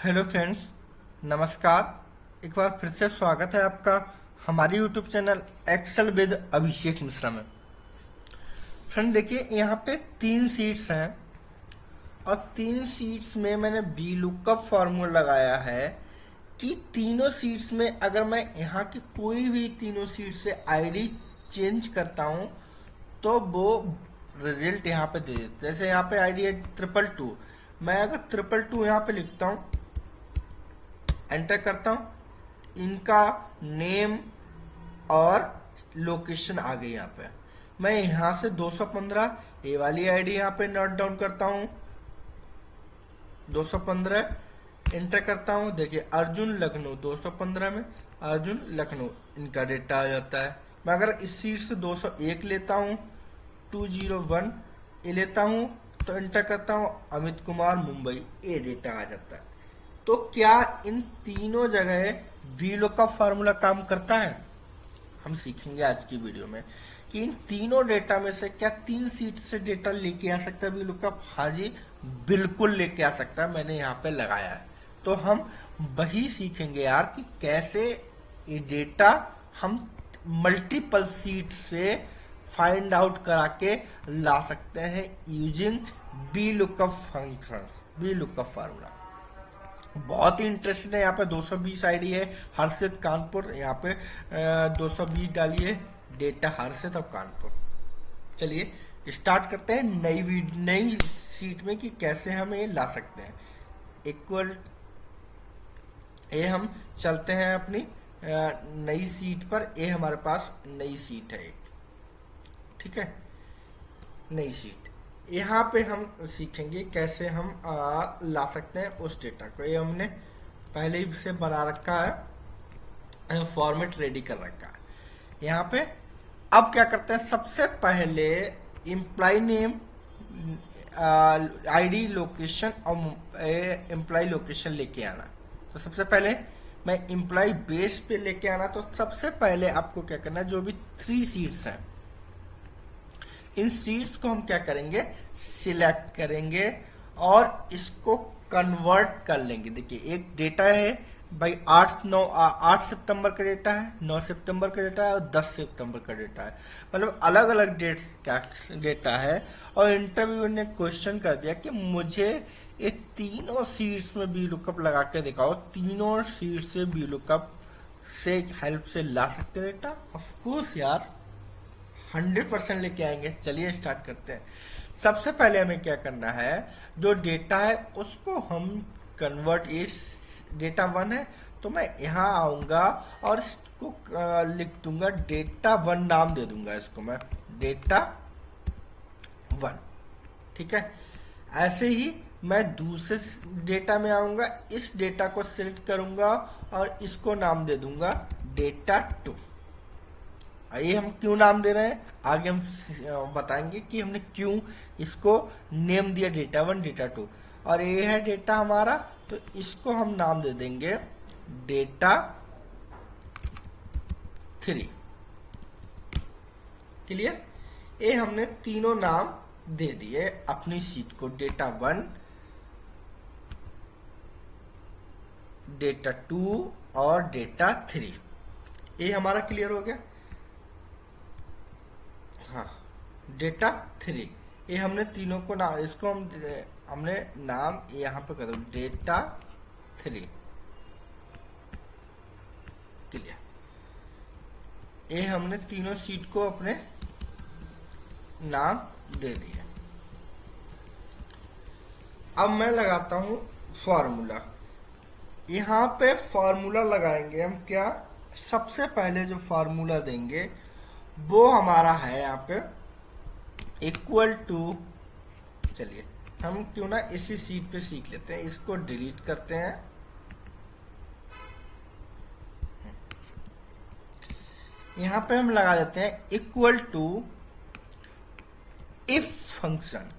Hello friends, नमस्कार। एक बार फिर से स्वागत है आपका हमारी YouTube channel Excel with Abhishek Mishra में। फ्रेंड देखिए, यहाँ पे 3 सीट्स हैं और 3 सीट्स में मैंने बी लुकअप फॉर्मूला लगाया है कि तीनों सीट्स में अगर मैं यहाँ की कोई भी तीनों सीट्स से आईडी चेंज करता हूँ तो वो रिजल्ट यहाँ पे दे देते। जैसे यहाँ पे आईडी है 222, मैं अगर 222 यहाँ पे लिखता हूँ, एंटर करता हूं, इनका नेम और लोकेशन आ गई। यहाँ पे मैं यहां से 215 ये वाली आईडी यहाँ पे नोट डाउन करता हूं, 215 एंटर करता हूं। देखिए अर्जुन लखनऊ 215 में अर्जुन लखनऊ इनका डेटा आ जाता है। मैं अगर इस सीट से 201 लेता हूं, 201 ये लेता हूं तो एंटर करता हूं, अमित कुमार मुंबई, ये डेटा आ जाता है। तो क्या इन तीनों जगह वीलुकअप फार्मूला काम करता है? हम सीखेंगे आज की वीडियो में कि इन तीनों डेटा में से क्या 3 सीट से डेटा लेके आ सकता है वीलुकअप। हाँ जी, बिल्कुल लेके आ सकता है, मैंने यहाँ पे लगाया है। तो हम वही सीखेंगे यार कि कैसे ये डेटा हम मल्टीपल सीट से फाइंड आउट करा के ला सकते हैं using VLOOKUP function, VLOOKUP formula. बहुत ही इंटरेस्टिंग है। यहाँ पे 220 आईडी है, हर्षित कानपुर, यहाँ पे 220 डालिए, डेटा हर्षित और कानपुर। चलिए स्टार्ट करते हैं नई सीट में कि कैसे हम ये ला सकते हैं। इक्वल ये हम चलते हैं अपनी नई सीट पर। ये हमारे पास नई सीट है एक, ठीक है, नई सीट। यहाँ पे हम सीखेंगे कैसे हम ला सकते हैं उस डेटा को। ये हमने पहले ही से बना रखा है, फॉर्मेट रेडी कर रखा है। यहाँ पे अब क्या करते हैं, सबसे पहले एम्प्लॉय नेम, आईडी, लोकेशन और एम्प्लॉय लोकेशन लेके आना। तो सबसे पहले मैं एम्प्लॉय बेस पे लेके आना। तो सबसे पहले आपको क्या करना है, जो भी 3 सीट्स हैं इन सीट्स को हम क्या करेंगे, सिलेक्ट करेंगे और इसको कन्वर्ट कर लेंगे। देखिए एक डेटा है भाई 8 सितंबर का डेटा है, 9 सितंबर का डेटा है और 10 सितंबर का डेटा है, मतलब अलग अलग डेट्स का डेटा है। और इंटरव्यू ने क्वेश्चन कर दिया कि मुझे ये तीनों सीट्स में बी लुकअप लगा के दिखाओ, तीनों सीट से बी लुकअप से हेल्प से ला सकते डेटा। ऑफ कोर्स यार 100% लेके आएंगे। चलिए स्टार्ट करते हैं। सबसे पहले हमें क्या करना है, जो डेटा है उसको हम कन्वर्ट, इस डेटा 1 है तो मैं यहाँ आऊंगा और इसको लिख दूंगा डेटा 1, नाम दे दूंगा इसको मैं डेटा 1, ठीक है। ऐसे ही मैं दूसरे डेटा में आऊंगा, इस डेटा को सिलेक्ट करूंगा और इसको नाम दे दूंगा डेटा 2। ये हम क्यों नाम दे रहे हैं आगे हम बताएंगे कि हमने क्यों इसको नेम दिया डेटा 1 डेटा 2। और ये है डेटा हमारा, तो इसको हम नाम दे देंगे डेटा 3। क्लियर? ये हमने तीनों नाम दे दिए अपनी सीट को, डेटा 1, डेटा 2 और डेटा 3। ये हमारा क्लियर हो गया। हाँ, डेटा 3 ये हमने तीनों को नाम, इसको हमने नाम यहाँ पे कर दो डेटा 3। क्लियर? ये हमने तीनों सीट को अपने नाम दे दिए। अब मैं लगाता हूं फॉर्मूला। यहाँ पे फॉर्मूला लगाएंगे हम क्या, सबसे पहले जो फॉर्मूला देंगे वो हमारा है यहाँ पे इक्वल टू। चलिए हम क्यों ना इसी सीट पे सीख लेते हैं, इसको डिलीट करते हैं। यहाँ पे हम लगा देते हैं इक्वल टू इफ फंक्शन।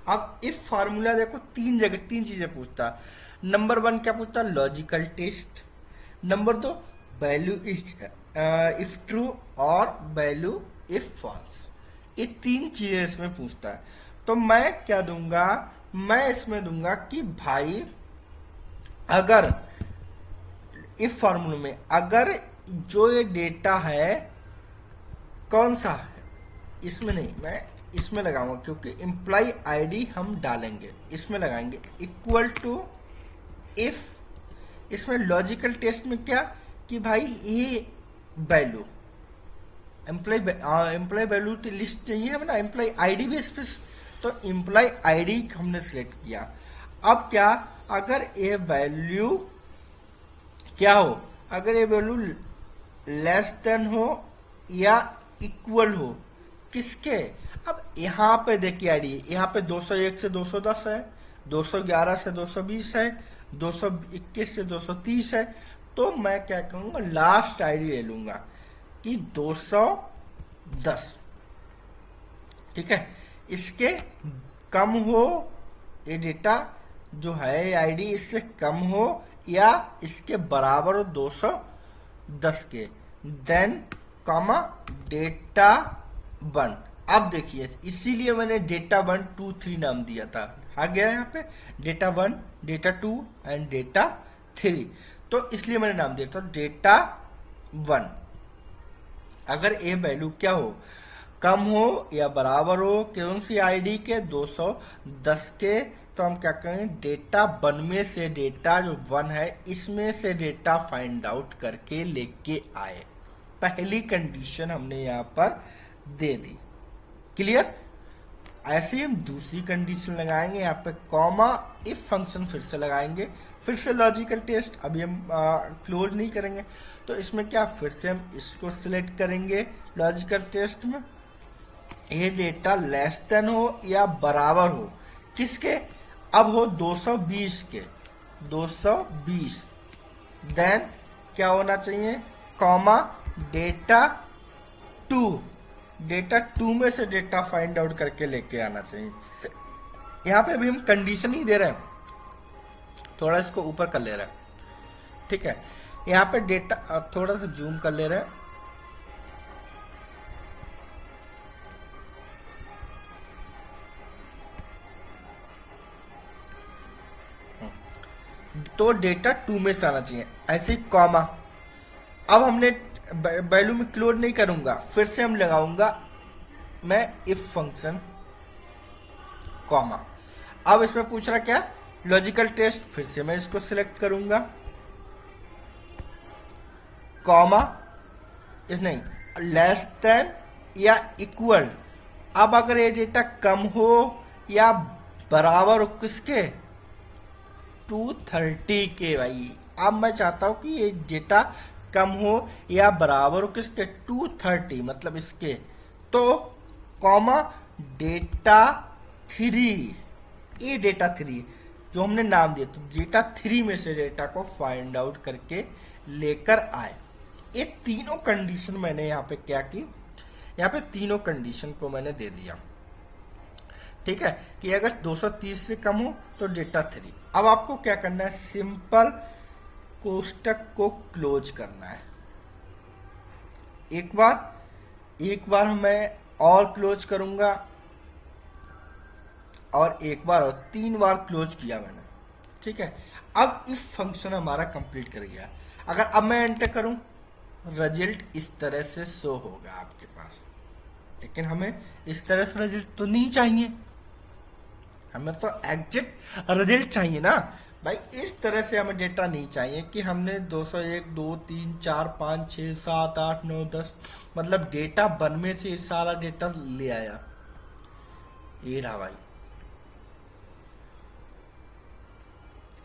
अब इफ फार्मूला देखो 3 चीजें पूछता। नंबर 1 क्या पूछता, logical test. Number 2 value if true और वैल्यू इफ फॉल्स। ये 3 चीजें इसमें पूछता है। तो मैं क्या दूंगा, मैं इसमें दूंगा कि भाई अगर इफ फॉर्मूले में अगर जो ये डेटा है कौन सा है, इसमें नहीं, मैं इसमें लगाऊंगा क्योंकि इम्प्लाई आईडी हम डालेंगे, इसमें लगाएंगे इक्वल टू इफ। इसमें लॉजिकल टेस्ट में क्या कि भाई ये वैल्यू एम्प्लॉय वैल्यू की लिस्ट चाहिए हमें ना, एम्प्लॉय आईडी भी इस पे, तो एम्प्लॉय आईडी हमने सिलेक्ट किया। अब क्या, अगर ये वैल्यू क्या हो, अगर ये वैल्यू लेस देन हो या इक्वल हो किसके, अब यहां पे देखिए आईडी, यहां पे 201 से 210 है, 211 से 220 है, 221 से 230 है, तो मैं क्या करूंगा, लास्ट आईडी ले लूंगा कि 210। ठीक है, इसके कम हो ये डेटा जो है आईडी, इससे कम हो या इसके बराबर हो 210 के, देन कॉमा डेटा 1। अब देखिए इसीलिए मैंने डेटा 1 2 3 नाम दिया था, आ गया यहाँ पे डेटा 1 डेटा 2 एंड डेटा 3, तो इसलिए मैंने नाम दिया था डेटा 1। अगर ए वैल्यू क्या हो, कम हो या बराबर हो कौन सी आईडी के, 210 के, तो हम क्या करें, डेटा 1 में से डेटा जो 1 है इसमें से डेटा फाइंड आउट करके लेके आए। पहली कंडीशन हमने यहाँ पर दे दी, क्लियर। ऐसे ही हम दूसरी कंडीशन लगाएंगे, यहाँ पे कॉमा इफ फंक्शन फिर से लगाएंगे, फिर से लॉजिकल टेस्ट, अभी हम क्लोज नहीं करेंगे, तो इसमें क्या फिर से हम इसको सिलेक्ट करेंगे लॉजिकल टेस्ट में, ये डेटा लेस देन हो या बराबर हो किसके, अब हो 220 के, 220, देन क्या होना चाहिए, कॉमा डेटा 2, डेटा 2 में से डेटा फाइंड आउट करके लेके आना चाहिए। यहां पे अभी हम कंडीशन ही दे रहे हैं, थोड़ा इसको ऊपर कर ले रहे हैं, ठीक है। यहां पे डेटा थोड़ा सा जूम कर ले रहे हैं, तो डेटा 2 में से आना चाहिए, ऐसे कॉमा। अब हमने वैल्यू में क्लोज नहीं करूंगा, फिर से हम लगाऊंगा मैं इफ फंक्शन कॉमा। अब इसमें पूछ रहा क्या, लॉजिकल टेस्ट, फिर से मैं इसको सिलेक्ट करूंगा, कॉमा इस नहीं, लेस देन या इक्वल। अब अगर ये डेटा कम हो या बराबर हो किसके, 230 के भाई। अब मैं चाहता हूं कि ये डेटा कम हो या बराबर हो किसके, 230 मतलब इसके, तो कॉमा डेटा 3, ये डेटा 3 जो हमने नाम दिया, तो डेटा 3 में से डेटा को फाइंड आउट करके लेकर आए। ये तीनों कंडीशन मैंने यहाँ पे क्या की, यहाँ पे तीनों कंडीशन को मैंने दे दिया, ठीक है, कि अगर 230 से कम हो तो डेटा 3। अब आपको क्या करना है, सिंपल कोष्टक को क्लोज करना है, एक बार मैं और क्लोज करूंगा, और एक बार और 3 बार क्लोज किया मैंने, ठीक है। अब इफ फंक्शन हमारा कंप्लीट कर गया। अगर अब मैं एंटर करूं, रिजल्ट इस तरह से शो होगा आपके पास, लेकिन हमें इस तरह से रिजल्ट तो नहीं चाहिए, हमें तो एग्जैक्ट रिजल्ट चाहिए ना भाई। इस तरह से हमें डेटा नहीं चाहिए कि हमने 201 2 3 4 5 6 7 8 9 10 मतलब डेटा 1 में से सारा डेटा ले आया, ये रहा भाई,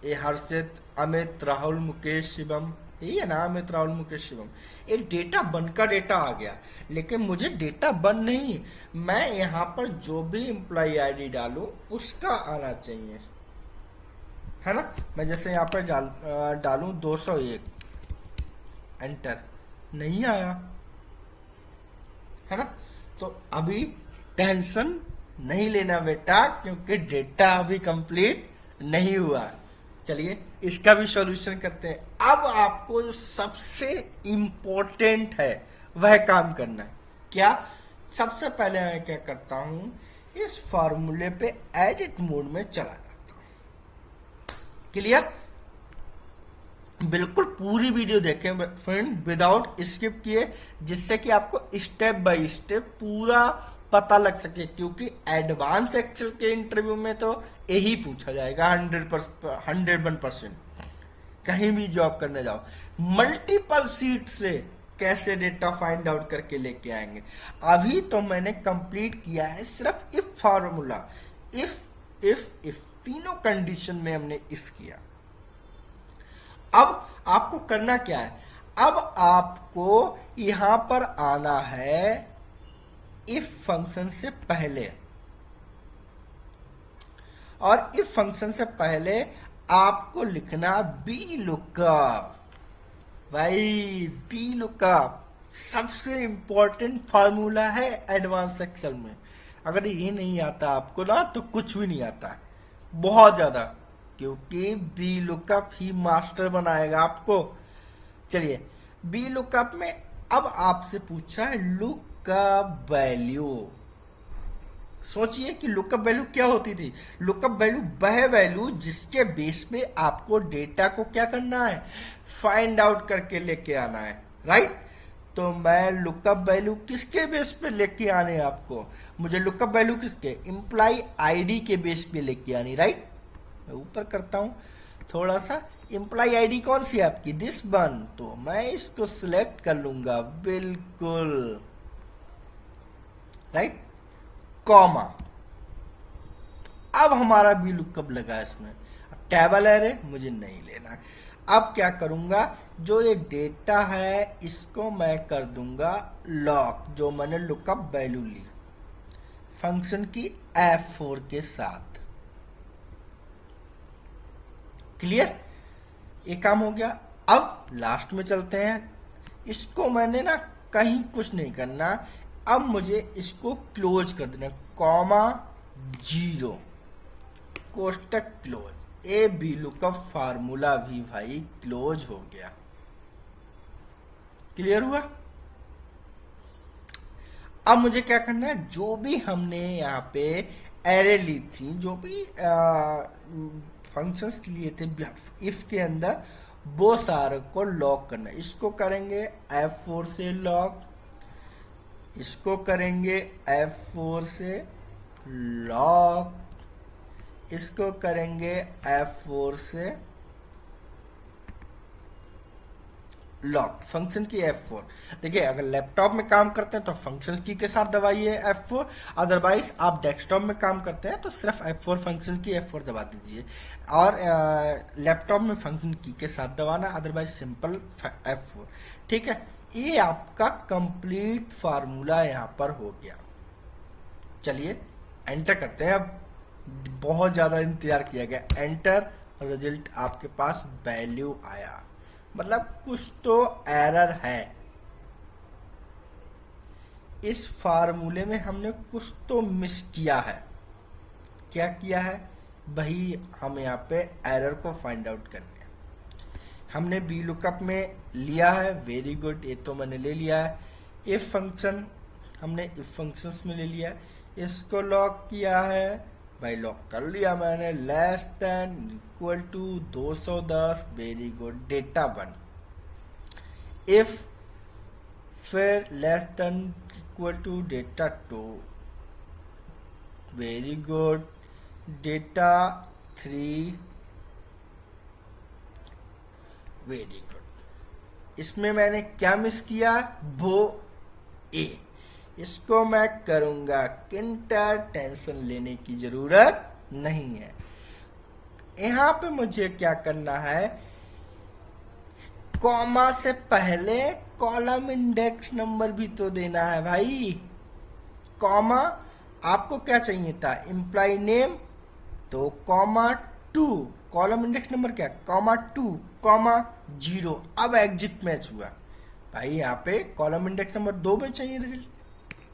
ये हर्षित अमित राहुल मुकेश शिवम, यही है ना, अमित राहुल मुकेश शिवम। ये डेटा 1 का डेटा आ गया, लेकिन मुझे डेटा 1 नहीं, मैं यहाँ पर जो भी एम्प्लॉय आईडी डालूं उसका आना चाहिए, है ना। मैं जैसे यहाँ पर डालूं 201, एंटर, नहीं आया, है ना। तो अभी टेंशन नहीं लेना बेटा, क्योंकि डेटा अभी कंप्लीट नहीं हुआ। चलिए इसका भी सॉल्यूशन करते हैं। अब आपको जो सबसे इंपॉर्टेंट है वह काम करना है, क्या, सबसे पहले मैं क्या करता हूं, इस फॉर्मूले पे एडिट मोड में चला जाता हूं, क्लियर। बिल्कुल पूरी वीडियो देखें फ्रेंड, विदाउट स्किप किए, जिससे कि आपको स्टेप बाय स्टेप पूरा पता लग सके, क्योंकि एडवांस एक्सेल के इंटरव्यू में तो यही पूछा जाएगा 101%। कहीं भी जॉब करने जाओ, मल्टीपल सीट से कैसे डेटा फाइंड आउट करके लेके आएंगे। अभी तो मैंने कंप्लीट किया है सिर्फ इफ फार्मूला, इफ तीनों कंडीशन में हमने इफ किया। अब आपको करना क्या है, अब आपको यहां पर आना है इफ फंक्शन से पहले, और इफ फंक्शन से पहले आपको लिखना बी लुकअप। भाई बी लुकअप सबसे इंपॉर्टेंट फार्मूला है एडवांस एक्सेल में। अगर ये नहीं आता आपको ना तो कुछ भी नहीं आता, बहुत ज्यादा, क्योंकि बी लुकअप ही मास्टर बनाएगा आपको। चलिए, बी लुकअप में अब आपसे पूछा है लुकअप वैल्यू। सोचिए कि लुकअप वैल्यू क्या होती थी। लुकअप वैल्यू वह वैल्यू जिसके बेस पे आपको डेटा को क्या करना है, फाइंड आउट करके लेके आना है, राइट। तो मैं लुकअप वैल्यू किसके बेस पे लेके आने हैं आपको, मुझे लुकअप वैल्यू किसके, इंप्लाई आईडी के बेस पे लेके आनी, राइट। मैं ऊपर करता हूं थोड़ा सा, इंप्लाई आईडी कौन सी है आपकी, दिस वन, तो मैं इसको सिलेक्ट कर लूंगा, बिल्कुल राइट, कॉमा। अब हमारा भी लुकअप लगा इसमें। अब टेबल एरे मुझे नहीं लेना। अब क्या करूंगा, जो ये डेटा है इसको मैं कर दूंगा लॉक, जो मैंने लुकअप वैल्यू ली फंक्शन की F4 के साथ। क्लियर, ये काम हो गया। अब लास्ट में चलते हैं। इसको मैंने ना कहीं कुछ नहीं करना, अब मुझे इसको क्लोज कर देना, कॉमा 0 कोष्टक close. A B lookup formula भी भाई क्लोज हो गया। क्लियर हुआ। अब मुझे क्या करना है, जो भी हमने यहाँ पे एरे ली थी, जो भी फंक्शंस लिए थे इफ के अंदर, वो सारे को लॉक करना है। इसको करेंगे F4 से लॉक, इसको करेंगे F4 से लॉक, इसको करेंगे F4 से लॉक, फंक्शन की F4। देखिए, अगर लैपटॉप में काम करते हैं तो फंक्शन की के साथ दबाइए F4, अदरवाइज आप डेस्कटॉप में काम करते हैं तो सिर्फ F4 फंक्शन की F4 दबा दीजिए, और लैपटॉप में फंक्शन की के साथ दबाना, अदरवाइज सिंपल F4। ठीक है, ये आपका कंप्लीट फार्मूला यहां पर हो गया। चलिए एंटर करते हैं। अब बहुत ज्यादा इंतजार किया गया, एंटर, रिजल्ट आपके पास वैल्यू आया, मतलब कुछ तो एरर है इस फार्मूले में, हमने कुछ तो मिस किया है। क्या किया है भाई, हम यहाँ पे एरर को फाइंड आउट करने, हमने बी लुकअप में लिया है, वेरी गुड, ये तो मैंने ले लिया है। इफ फंक्शन हमने इफ फंक्शंस में ले लिया है, इसको लॉक किया है भाई, लॉक कर लिया मैंने, less than equal to 210, very good, data 1। If फिर less than equal to data 2, very good, data 3, very good. इसमें मैंने क्या मिस किया, वो ए, इसको मैं करूंगा किंटर, टेंशन लेने की जरूरत नहीं है। यहां पे मुझे क्या करना है, कॉमा से पहले कॉलम इंडेक्स नंबर भी तो देना है भाई। कॉमा आपको क्या चाहिए था, इंप्लाई नेम, तो कॉमा 2, कॉलम इंडेक्स नंबर क्या, कॉमा 2, कॉमा 0। अब एग्जिट मैच हुआ भाई, यहाँ पे कॉलम इंडेक्स नंबर 2 में चाहिए रिजल्ट,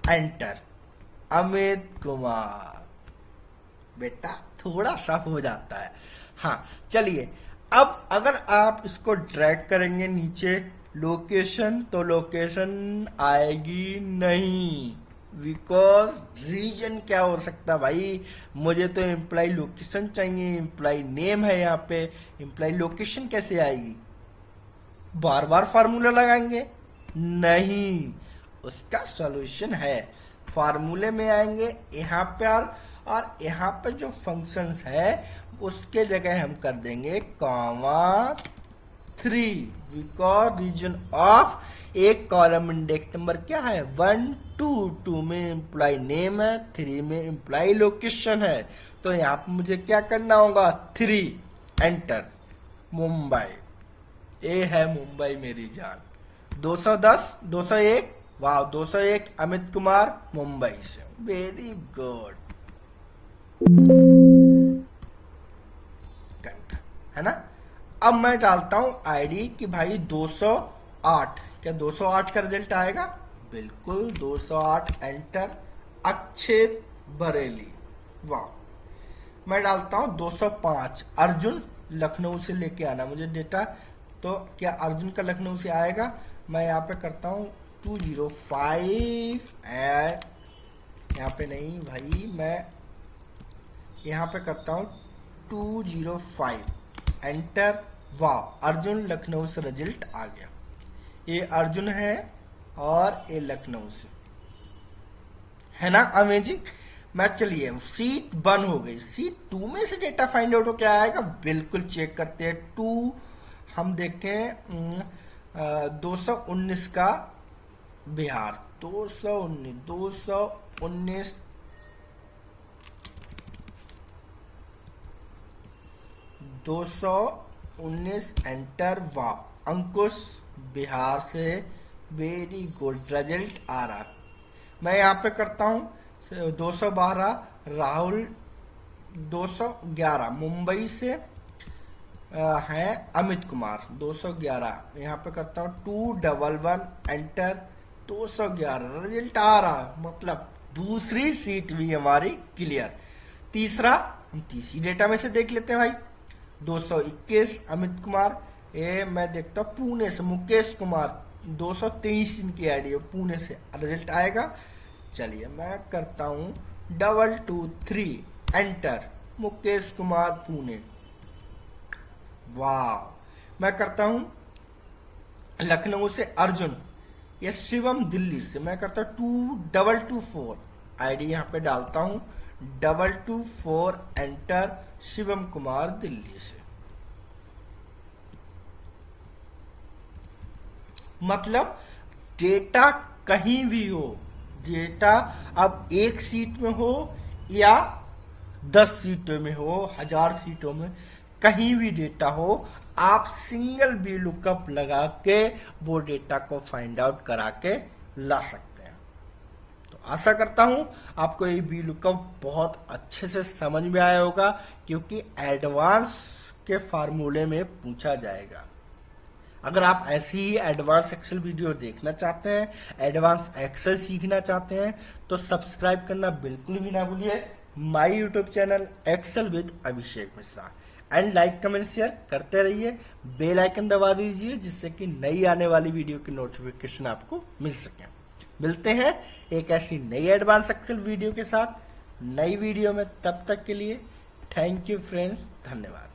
एंटर, अमित कुमार। बेटा थोड़ा सा हो जाता है। हाँ चलिए, अब अगर आप इसको ड्रैग करेंगे नीचे लोकेशन, तो लोकेशन आएगी नहीं, बिकॉज रीजन क्या हो सकता है भाई, मुझे तो एम्प्लॉय लोकेशन चाहिए, एम्प्लॉय नेम है यहाँ पे, एम्प्लॉय लोकेशन कैसे आएगी। बार बार फार्मूला लगाएंगे? नहीं, उसका सॉल्यूशन है। फार्मूले में आएंगे यहाँ पर, और यहाँ पर जो फंक्शन है उसके जगह हम कर देंगे कॉमा 3, बिकॉज रीजन ऑफ एक कॉलम इंडेक्स नंबर क्या है 1 2, 2 में एम्प्लॉय नेम है, 3 में एम्प्लॉय लोकेशन है। तो यहाँ पर मुझे क्या करना होगा 3 एंटर। मुंबई, ये है मुंबई मेरी जान। 210 201, वाह 201 अमित कुमार मुंबई से, वेरी गुड, है ना। अब मैं डालता हूं आईडी कि भाई 208, क्या 208 का रिजल्ट आएगा? बिल्कुल 208 एंटर। अक्षेत बरेली, वाह। मैं डालता हूं 205 अर्जुन लखनऊ से लेके आना मुझे डेटा, तो क्या अर्जुन का लखनऊ से आएगा? मैं यहाँ पे करता हूँ 205 एट, यहाँ पे नहीं भाई, मैं यहाँ पे करता हूँ 205 एंटर। वाह, अर्जुन लखनऊ से रिजल्ट आ गया। ये अर्जुन है और ये लखनऊ से, है ना, अमेजिंग। मैं चलिए सीट 1 हो गई, सीट 2 में से डेटा फाइंड आउट हो क्या आएगा, बिल्कुल चेक करते हैं। 2 हम देखें 219 का बिहार, 219 219 एंटर। वाह, अंकुश बिहार से, वेरी गुड, रिजल्ट आ रहा। मैं यहाँ पे करता हूँ 212 राहुल, 211 मुंबई से है अमित कुमार, 211 यहाँ पे करता हूँ 211 एंटर। 211 रिजल्ट आ रहा, मतलब दूसरी सीट भी हमारी क्लियर। तीसरा, हम तीसरी डेटा में से देख लेते हैं भाई। 221 अमित कुमार, ये मैं देखता हूँ पुणे से मुकेश कुमार, 223 इनकी आईडी है, पुणे से रिजल्ट आएगा। चलिए मैं करता हूँ 223 एंटर, मुकेश कुमार पुणे। वाह, मैं करता हूँ लखनऊ से अर्जुन, ये शिवम दिल्ली से, मैं करता हूँ 2224 आईडी यहाँ पे डालता हूँ 224 एंटर, शिवम कुमार दिल्ली से। मतलब डेटा कहीं भी हो, डेटा अब एक सीट में हो या 10 सीटों में हो, 1000 सीटों में, कहीं भी डेटा हो, आप सिंगल वी लुकअप लगा के वो डेटा को फाइंड आउट करा के ला सकते हैं। तो आशा करता हूं आपको ये वी लुकअप बहुत अच्छे से समझ में आया होगा, क्योंकि एडवांस के फार्मूले में पूछा जाएगा। अगर आप ऐसी ही एडवांस एक्सेल वीडियो देखना चाहते हैं, एडवांस एक्सेल सीखना चाहते हैं, तो सब्सक्राइब करना बिल्कुल भी ना भूलिए my YouTube channel Excel with Abhishek Mishra. And like comment share करते रहिए, बेल आइकन दबा दीजिए जिससे कि नई आने वाली वीडियो की नोटिफिकेशन आपको मिल सके। मिलते हैं एक ऐसी नई एडवांस एक्सेल वीडियो के साथ नई वीडियो में, तब तक के लिए थैंक यू फ्रेंड्स, धन्यवाद।